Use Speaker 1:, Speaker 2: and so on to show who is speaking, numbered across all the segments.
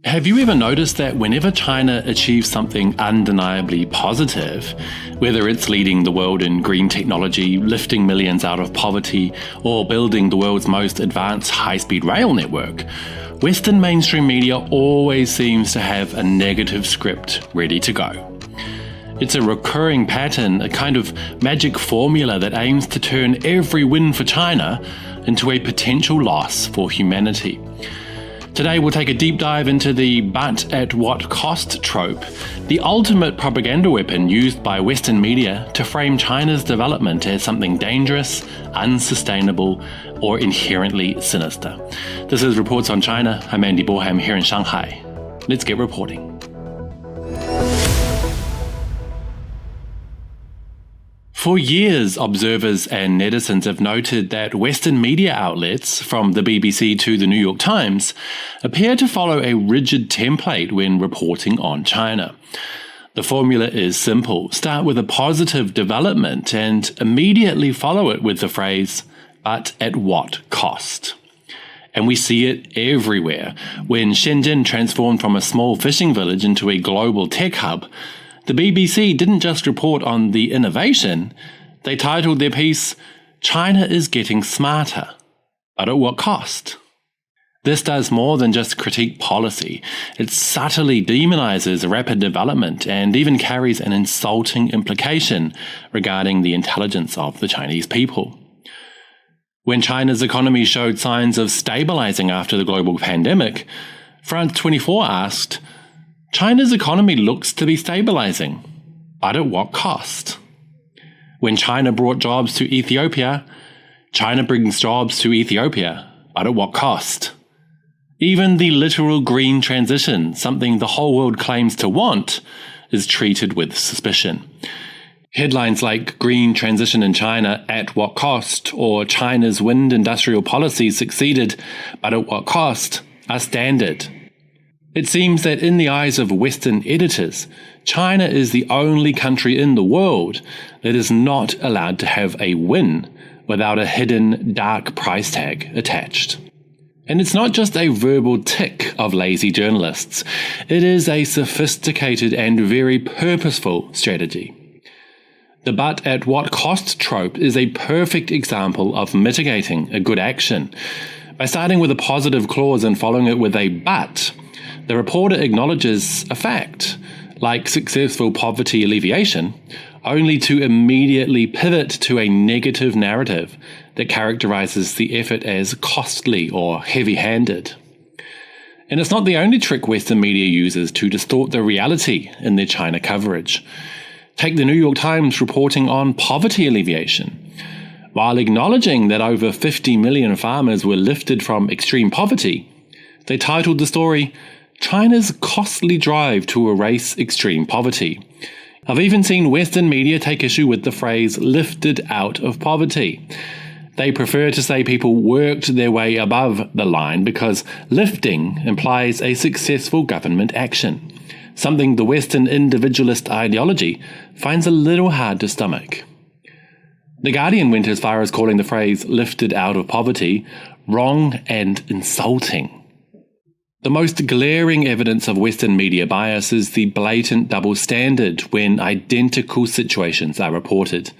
Speaker 1: Have you ever noticed that whenever China achieves something undeniably positive, whether it's leading the world in green technology, lifting millions out of poverty, or building the world's most advanced high-speed rail network, Western mainstream media always seems to have a negative script ready to go? It's a recurring pattern, a kind of magic formula that aims to turn every win for China into a potential loss for humanity. Today we'll take a deep dive into the "but at what cost" trope, the ultimate propaganda weapon used by Western media to frame China's development as something dangerous, unsustainable, or inherently sinister. This is Reports on China. I'm Andy Boreham here in Shanghai. Let's get reporting. For years, observers and netizens have noted that Western media outlets, from the BBC to the New York Times, appear to follow a rigid template when reporting on China. The formula is simple: start with a positive development and immediately follow it with the phrase, "but at what cost?" And we see it everywhere. When Shenzhen transformed from a small fishing village into a global tech hub, the BBC didn't just report on the innovation, they titled their piece, "China is getting smarter, but at what cost?" This does more than just critique policy. It subtly demonizes rapid development and even carries an insulting implication regarding the intelligence of the Chinese people. When China's economy showed signs of stabilizing after the global pandemic, France 24 asked, "China's economy looks to be stabilizing, but at what cost?" When China brought jobs to Ethiopia, China brings jobs to Ethiopia, but at what cost? Even the literal green transition, something the whole world claims to want, is treated with suspicion. Headlines like "Green transition in China at what cost?" or "China's wind industrial policy succeeded, but at what cost?" are standard. It seems that in the eyes of Western editors, China is the only country in the world that is not allowed to have a win without a hidden dark price tag attached. And it's not just a verbal tick of lazy journalists, it is a sophisticated and very purposeful strategy. The "but at what cost" trope is a perfect example of mitigating a good action. By starting with a positive clause and following it with a "but," the reporter acknowledges a fact, like successful poverty alleviation, only to immediately pivot to a negative narrative that characterizes the effort as costly or heavy-handed. And it's not the only trick Western media uses to distort the reality in their China coverage. Take the New York Times reporting on poverty alleviation. While acknowledging that over 50 million farmers were lifted from extreme poverty, they titled the story, "China's costly drive to erase extreme poverty." I've even seen Western media take issue with the phrase "lifted out of poverty." They prefer to say people worked their way above the line because lifting implies a successful government action, something the Western individualist ideology finds a little hard to stomach. The Guardian went as far as calling the phrase "lifted out of poverty" wrong and insulting. The most glaring evidence of Western media bias is the blatant double standard when identical situations are reported.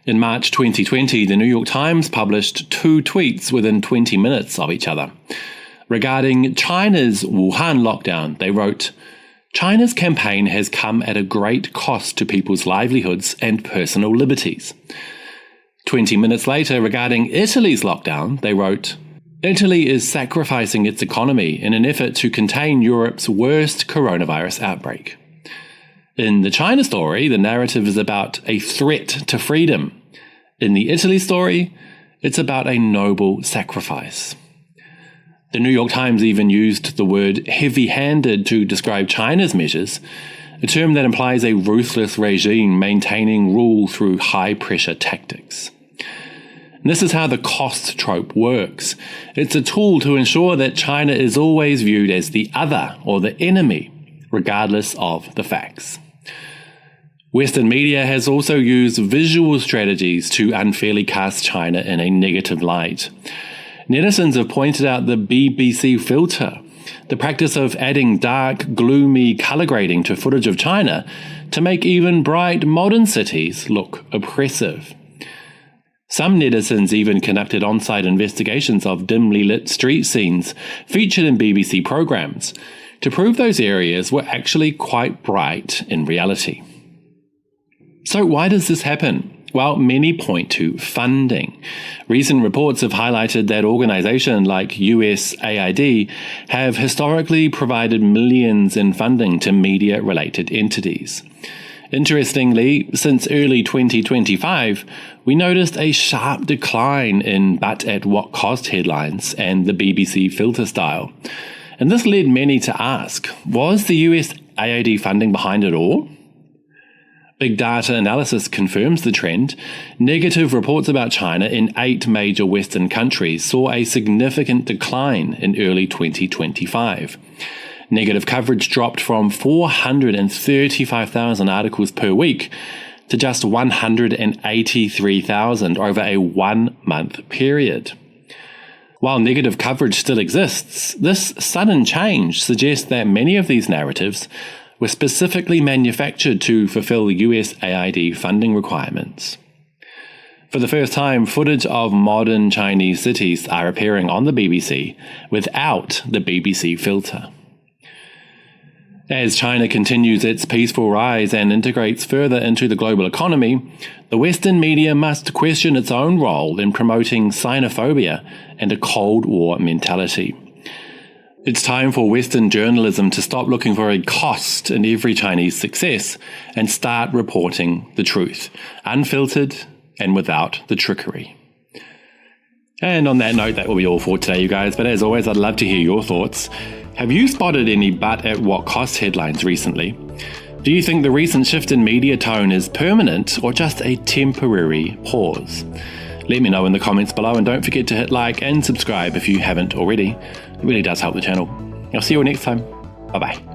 Speaker 1: In March 2020, the New York Times published 2 tweets within 20 minutes of each other. Regarding China's Wuhan lockdown, they wrote, "China's campaign has come at a great cost to people's livelihoods and personal liberties." 20 minutes later, regarding Italy's lockdown, they wrote, "Italy is sacrificing its economy in an effort to contain Europe's worst coronavirus outbreak." In the China story, the narrative is about a threat to freedom. In the Italy story, it's about a noble sacrifice. The New York Times even used the word "heavy-handed" to describe China's measures, a term that implies a ruthless regime maintaining rule through high-pressure tactics. And this is how the cost trope works. It's a tool to ensure that China is always viewed as the other or the enemy, regardless of the facts. Western media has also used visual strategies to unfairly cast China in a negative light. Netizens have pointed out the BBC filter, the practice of adding dark, gloomy color grading to footage of China to make even bright modern cities look oppressive. Some netizens even conducted on-site investigations of dimly lit street scenes featured in BBC programs to prove those areas were actually quite bright in reality. So why does this happen? Well, many point to funding. Recent reports have highlighted that organizations like USAID have historically provided millions in funding to media-related entities. Interestingly, since early 2025, we noticed a sharp decline in "but at what cost" headlines and the BBC filter style. And this led many to ask, was the USAID funding behind it all? Big data analysis confirms the trend. Negative reports about China in 8 major Western countries saw a significant decline in early 2025. Negative coverage dropped from 435,000 articles per week to just 183,000 over a 1-month period. While negative coverage still exists, this sudden change suggests that many of these narratives were specifically manufactured to fulfill USAID funding requirements. For the first time, footage of modern Chinese cities are appearing on the BBC without the BBC filter. As China continues its peaceful rise and integrates further into the global economy, the Western media must question its own role in promoting xenophobia and a Cold War mentality. It's time for Western journalism to stop looking for a cost in every Chinese success and start reporting the truth, unfiltered and without the trickery. And on that note, that will be all for today, you guys. But as always, I'd love to hear your thoughts. Have you spotted any "but at what cost" headlines recently? Do you think the recent shift in media tone is permanent or just a temporary pause? Let me know in the comments below, and don't forget to hit like and subscribe if you haven't already. It really does help the channel. I'll see you all next time. Bye bye.